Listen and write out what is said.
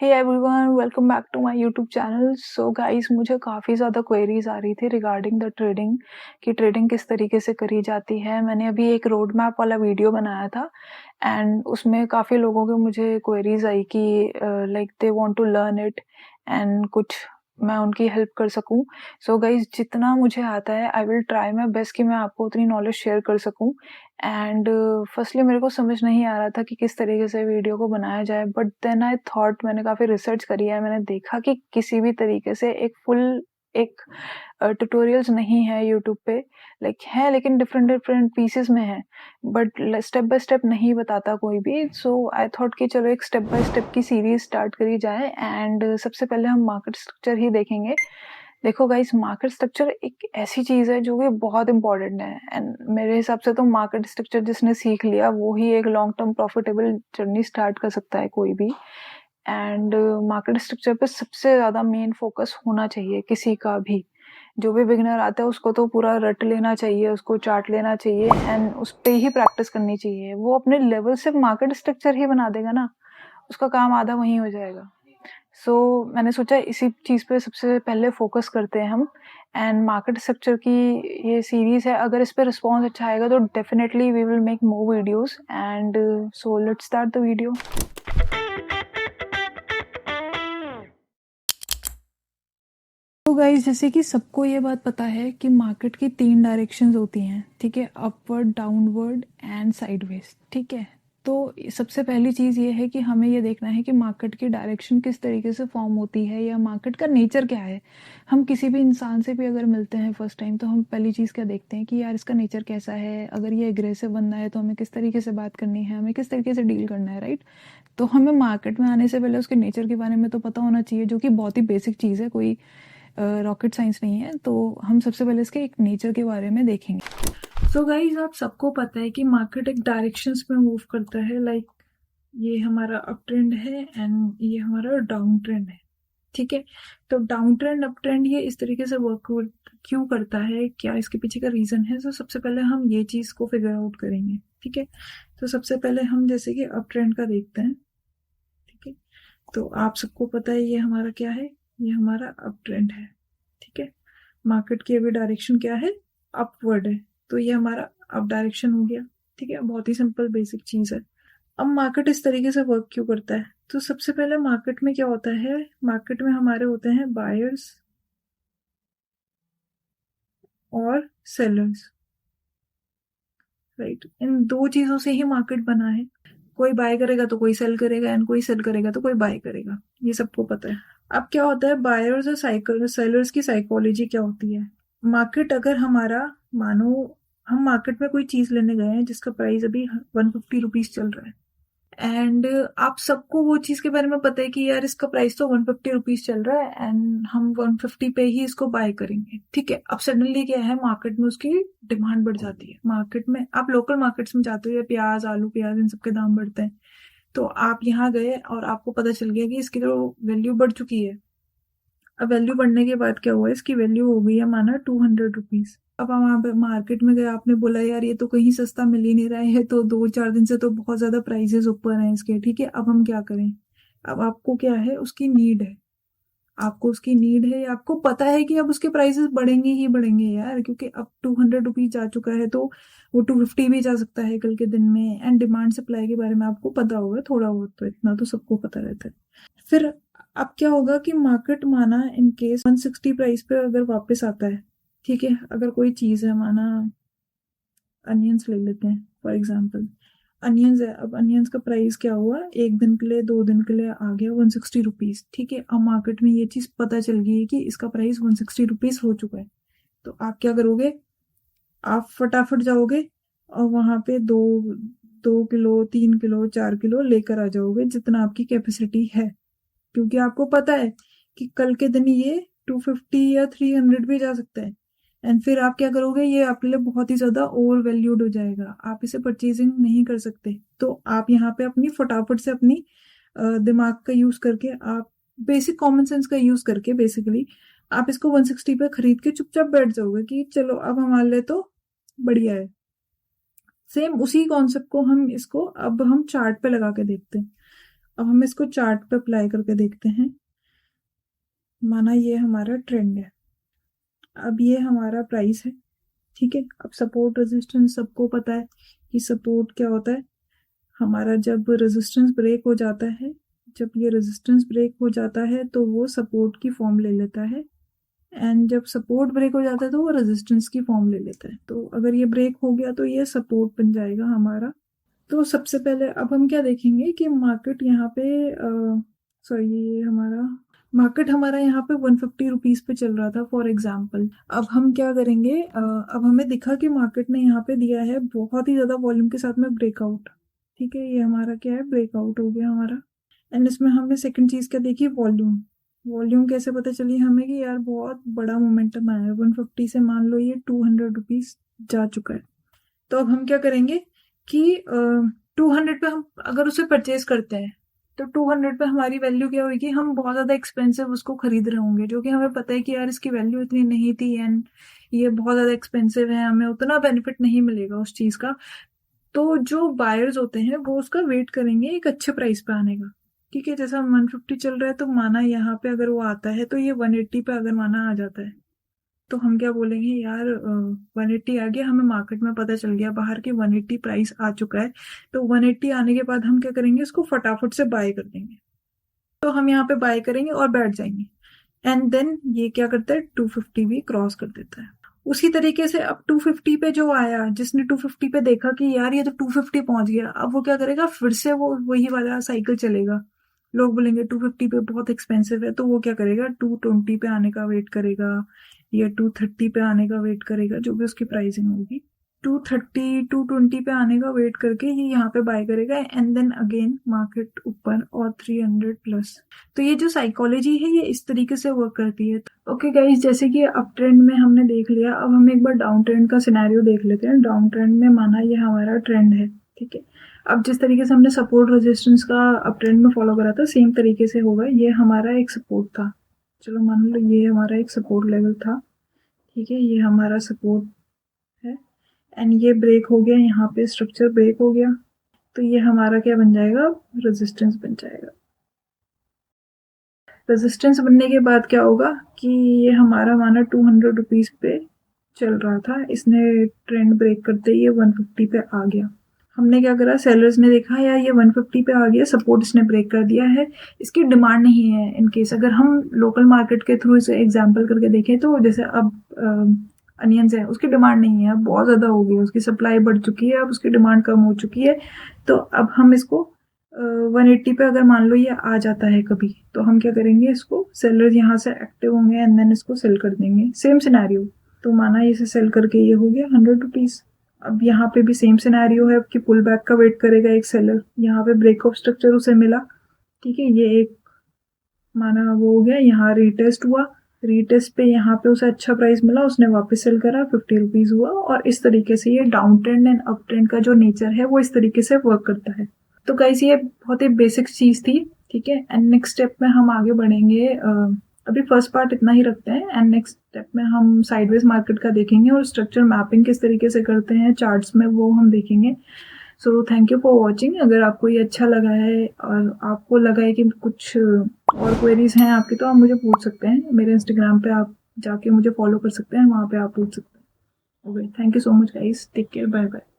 Hey everyone, welcome back to my YouTube channel. So guys, मुझे काफ़ी ज़्यादा queries आ रही थी रिगार्डिंग द ट्रेडिंग कि ट्रेडिंग किस तरीके से करी जाती है। मैंने अभी एक रोड मैप वाला वीडियो बनाया था एंड उसमें काफ़ी लोगों के मुझे क्वेरीज आई कि like they want to learn it and कुछ मैं उनकी हेल्प कर सकूं। सो गाइस, जितना मुझे आता है I will try my best कि मैं आपको उतनी नॉलेज शेयर कर सकूं। एंड फर्स्टली मेरे को समझ नहीं आ रहा था कि किस तरीके से वीडियो को बनाया जाए, बट देन आई थॉट, मैंने काफ़ी रिसर्च करी है, मैंने देखा कि किसी भी तरीके से एक ट्यूटोरियल्स नहीं है यूट्यूब पे। लाइक है, लेकिन डिफरेंट डिफरेंट पीसेस में है, बट स्टेप बाय स्टेप नहीं बताता कोई भी। सो आई थॉट कि चलो एक स्टेप बाय स्टेप की सीरीज स्टार्ट करी जाए। एंड सबसे पहले हम मार्केट स्ट्रक्चर ही देखेंगे। देखो गाइस, मार्केट स्ट्रक्चर एक ऐसी चीज है जो कि बहुत इंपॉर्टेंट है एंड मेरे हिसाब से तो मार्केट स्ट्रक्चर जिसने सीख लिया वो ही एक long term profitable journey start कर सकता है कोई भी। एंड मार्केट स्ट्रक्चर पे सबसे ज्यादा मेन फोकस होना चाहिए किसी का भी। जो भी बिगिनर आता है उसको तो पूरा रट लेना चाहिए, उसको चार्ट लेना चाहिए एंड उस पे ही प्रैक्टिस करनी चाहिए। वो अपने लेवल से मार्केट स्ट्रक्चर ही बना देगा ना, उसका काम आधा वहीं हो जाएगा। सो मैंने सोचा इसी चीज़ पे सबसे पहले फोकस करते हैं हम। एंड मार्केट स्ट्रक्चर की ये सीरीज है, अगर इस पे रिस्पॉन्स अच्छा आएगा तो definitely we will make more videos. And so let's start the video. तो गाइस, जैसे कि सबको ये बात पता है कि मार्केट की 3 डायरेक्शंस होती हैं, ठीक है, अपवर्ड, डाउनवर्ड एंड साइडवेज, ठीक है। तो सबसे पहली चीज़ ये है कि हमें ये देखना है कि मार्केट की डायरेक्शन किस तरीके से फॉर्म होती है या मार्केट का नेचर क्या है। हम किसी भी इंसान से भी अगर मिलते हैं फर्स्ट टाइम तो हम पहली चीज़ क्या देखते हैं कि यार इसका नेचर कैसा है, अगर ये एग्रेसिव बंदा है तो हमें किस तरीके से बात करनी है, हमें किस तरीके से डील करना है, राइट। तो हमें मार्केट में आने से पहले उसके नेचर के बारे में तो पता होना चाहिए, जो कि बहुत ही बेसिक चीज़ है, कोई रॉकेट साइंस नहीं है। तो हम सबसे पहले इसके एक नेचर के बारे में देखेंगे। सो गाइज, आप सबको पता है कि मार्केट एक डायरेक्शंस में मूव करता है। लाइक ये हमारा अप ट्रेंड है एंड ये हमारा डाउन ट्रेंड है, ठीक है। तो डाउन ट्रेंड, अप ट्रेंड, ये इस तरीके से वर्क क्यों करता है, क्या इसके पीछे का रीजन है। तो सबसे पहले हम ये चीज को फिगर आउट करेंगे, ठीक है। तो सबसे पहले हम जैसे कि अप ट्रेंड का देखते हैं, ठीक है। तो आप सबको पता है ये हमारा क्या है, ये हमारा अप ट्रेंड है, ठीक है। मार्केट की अभी डायरेक्शन क्या है, अपवर्ड है, तो ये हमारा अप डायरेक्शन हो गया, ठीक है। बहुत ही सिंपल बेसिक चीज है। अब मार्केट इस तरीके से वर्क क्यों करता है, तो सबसे पहले मार्केट में क्या होता है, मार्केट में हमारे होते हैं बायर्स और सेलर्स, राइट। इन दो चीजों से ही मार्केट बना है। कोई बाय करेगा तो कोई सेल करेगा एंड कोई सेल करेगा तो कोई बाय करेगा, ये सबको पता है। अब क्या होता है, बायर्स और साइकिल सेलर्स की साइकोलॉजी क्या होती है। मार्केट अगर हमारा, मानो हम मार्केट में कोई चीज लेने गए हैं जिसका प्राइस अभी 150 रुपीज चल रहा है एंड आप सबको वो चीज के बारे में पता है कि यार इसका प्राइस तो 150 रुपीज चल रहा है एंड हम 150 पे ही इसको बाय करेंगे, ठीक है। अब सडनली क्या है, मार्केट में उसकी डिमांड बढ़ जाती है। मार्केट में आप लोकल मार्केट्स में जाते हो, या प्याज, आलू, प्याज, इन सबके दाम बढ़ते हैं, तो आप यहाँ गए और आपको पता चल गया कि इसकी तो वैल्यू बढ़ चुकी है। अब वैल्यू बढ़ने के बाद क्या हुआ, इसकी वैल्यू हो गई है माना 200 रुपीज। अब हम वहाँ पे मार्केट में गए, आपने बोला यार ये तो कहीं सस्ता मिल ही नहीं रहा है, तो 2-4 दिन से तो बहुत ज्यादा प्राइसेस ऊपर हैं इसके, ठीक है। अब हम क्या करें, अब आपको क्या है, उसकी नीड है, आपको उसकी नीड है, आपको पता है कि अब उसके प्राइसेस बढ़ेंगे ही बढ़ेंगे यार, क्योंकि अब 200 रुपीज जा चुका है, तो वो 250 भी जा सकता है कल के दिन में। एंड डिमांड सप्लाई के बारे में आपको पता होगा थोड़ा बहुत, तो इतना तो सबको पता रहता है। फिर अब क्या होगा कि मार्केट माना इन केस 160 प्राइस पे अगर वापस आता है, ठीक है। अगर कोई चीज है, माना अनियंस ले लेते हैं फॉर एग्जांपल, अनियंस है। अब अनियंस का प्राइस क्या हुआ, एक दिन के लिए, 2 दिन के लिए आ गया 160 रुपीज, ठीक है। अब मार्केट में ये चीज पता चल गई है कि इसका प्राइस 160 रुपीज हो चुका है। तो आप क्या करोगे, आप फटाफट जाओगे और वहां पे 2 2 किलो, 3 किलो, 4 किलो लेकर आ जाओगे, जितना आपकी कैपेसिटी है, क्योंकि आपको पता है कि कल के दिन ये 250 या 300 भी जा सकता है। एंड फिर आप क्या करोगे, ये आपके लिए बहुत ही ज्यादा ओवर वैल्यूड हो जाएगा, आप इसे परचेजिंग नहीं कर सकते। तो आप यहाँ पे अपनी फटाफट से अपनी दिमाग का यूज करके, आप बेसिक कॉमन सेंस का यूज करके बेसिकली आप इसको 160 पे खरीद के चुपचाप बैठ जाओगे कि चलो अब हमारे लिए तो बढ़िया है। सेम उसी कॉन्सेप्ट को हम इसको अब हम चार्ट पे लगा के देखते हैं। अब हम इसको चार्ट पे अप्लाई करके देखते हैं। माना ये हमारा ट्रेंड है, अब ये हमारा प्राइस है, ठीक है। अब सपोर्ट रेजिस्टेंस सबको पता है कि सपोर्ट क्या होता है हमारा। जब रेजिस्टेंस ब्रेक हो जाता है, जब ये रेजिस्टेंस ब्रेक हो जाता है तो वो सपोर्ट की फॉर्म ले लेता है, एंड जब सपोर्ट ब्रेक हो जाता है तो वो रेजिस्टेंस की फॉर्म ले लेता है। तो अगर ये ब्रेक हो गया तो ये सपोर्ट बन जाएगा हमारा। तो सबसे पहले अब हम क्या देखेंगे कि मार्केट यहाँ पे सॉरी ये हमारा मार्केट हमारा यहाँ पे 150 रुपीज पे चल रहा था फॉर एग्जाम्पल। अब हम क्या करेंगे, अब हमें दिखा कि मार्केट ने यहाँ पे दिया है बहुत ही ज्यादा वॉल्यूम के साथ में ब्रेकआउट, ठीक है। ये हमारा क्या है, ब्रेकआउट हो गया हमारा। एंड इसमें हमने सेकंड चीज क्या देखी, वॉल्यूम। वॉल्यूम कैसे पता चली हमें कि यार बहुत बड़ा मोमेंटम आया है, 150 से मान लो ये 200 रुपीज जा चुका है। तो अब हम क्या करेंगे कि 200 पे हम अगर उसे परचेज करते हैं तो 200 पे हमारी वैल्यू क्या होगी, हम बहुत ज्यादा एक्सपेंसिव उसको खरीद रहे होंगे, जो कि हमें पता है कि यार इसकी वैल्यू इतनी नहीं थी एंड ये बहुत ज्यादा एक्सपेंसिव है, हमें उतना बेनिफिट नहीं मिलेगा उस चीज का। तो जो बायर्स होते हैं वो उसका वेट करेंगे एक अच्छे प्राइस पे आने का, ठीक है। जैसा 150 चल रहा है तो माना यहाँ पे अगर वो आता है तो ये 180 पे अगर माना आ जाता है तो हम क्या बोलेंगे, यार 180 आ गया, हमें मार्केट में पता चल गया बाहर की 180 प्राइस आ चुका है। तो 180 आने के बाद हम क्या करेंगे, इसको फटाफट से बाय कर देंगे। तो हम यहाँ पे बाय करेंगे और बैठ जाएंगे। एंड देन ये क्या करता है, 250 भी क्रॉस कर देता है। उसी तरीके से अब 250 पे जो आया, जिसने 250 पे देखा कि यार ये तो 250 पहुंच गया, अब वो क्या करेगा, फिर से वो वही वाला साइकिल चलेगा। लोग बोलेंगे 250 पे बहुत एक्सपेंसिव है, तो वो क्या करेगा, 220 पे आने का वेट करेगा या 230 पे आने का वेट करेगा, जो भी उसकी प्राइसिंग होगी। 230 220 पे आने का वेट करके ये यहाँ पे बाय करेगा एंड देन अगेन मार्केट ऊपर और 300 प्लस। तो ये जो साइकोलॉजी है ये इस तरीके से वर्क करती है। ओके गाइस, जैसे कि अप ट्रेंड में हमने देख लिया, अब हम एक बार डाउन ट्रेंड का सिनेरियो देख लेते हैं। डाउन ट्रेंड में माना ये हमारा ट्रेंड है, ठीक है। अब जिस तरीके से हमने सपोर्ट रेजिस्टेंस का अप ट्रेंड में फॉलो करा था, सेम तरीके से होगा। ये हमारा एक सपोर्ट था, चलो मान लो ये हमारा एक सपोर्ट लेवल था, ठीक है। ये हमारा सपोर्ट है एंड ये ब्रेक हो गया, यहाँ पे स्ट्रक्चर ब्रेक हो गया, तो ये हमारा क्या बन जाएगा, रेजिस्टेंस बन जाएगा। रेजिस्टेंस बनने के बाद क्या होगा कि ये हमारा माना 200 रुपीज पे चल रहा था, इसने ट्रेंड ब्रेक करते ही ये 150 पे आ गया। हमने क्या करा, सेलर्स ने देखा यार ये 150 पे आ गया, सपोर्ट इसने ब्रेक कर दिया है, इसकी डिमांड नहीं है। इन केस अगर हम लोकल मार्केट के थ्रू इसे एग्जांपल करके देखें तो जैसे अब अनियंस है, उसकी डिमांड नहीं है, अब बहुत ज़्यादा हो गई, उसकी सप्लाई बढ़ चुकी है, अब उसकी डिमांड कम हो चुकी है। तो अब हम इसको 180 पे अगर मान लो ये आ जाता है कभी, तो हम क्या करेंगे, इसको सेलर्स यहाँ से एक्टिव होंगे एंड देन इसको सेल कर देंगे। सेम सिनेरियो, तो माना इसे सेल करके ये हो गया 100 रुपीज़। अब यहाँ पे भी सेम सिनेरियो है कि पुल बैक का वेट करेगा एक सेलर, यहाँ पे ब्रेक ऑफ स्ट्रक्चर उसे मिला, ठीक है। ये एक माना वो हो गया, यहाँ रीटेस्ट हुआ, रीटेस्ट पे यहाँ पे उसे अच्छा प्राइस मिला, उसने वापस सेल करा, 50 रुपीज हुआ। और इस तरीके से ये down trend and up trend का जो नेचर है वो इस तरीके से वर्क करता है। तो गाइस ये बहुत ही बेसिक चीज थी, ठीक है। एंड नेक्स्ट स्टेप में हम आगे बढ़ेंगे, अभी फर्स्ट पार्ट इतना ही रखते हैं एंड नेक्स्ट स्टेप में हम साइडवेज मार्केट का देखेंगे और स्ट्रक्चर मैपिंग किस तरीके से करते हैं चार्ट्स में, वो हम देखेंगे। So thank you for watching. अगर आपको ये अच्छा लगा है और आपको लगा है कि कुछ और क्वेरीज हैं आपकी, तो आप मुझे पूछ सकते हैं। मेरे इंस्टाग्राम पे आप जाके मुझे फॉलो कर सकते हैं, वहाँ पे आप पूछ सकते हैं। Okay, thank you so much guys, take care, bye bye.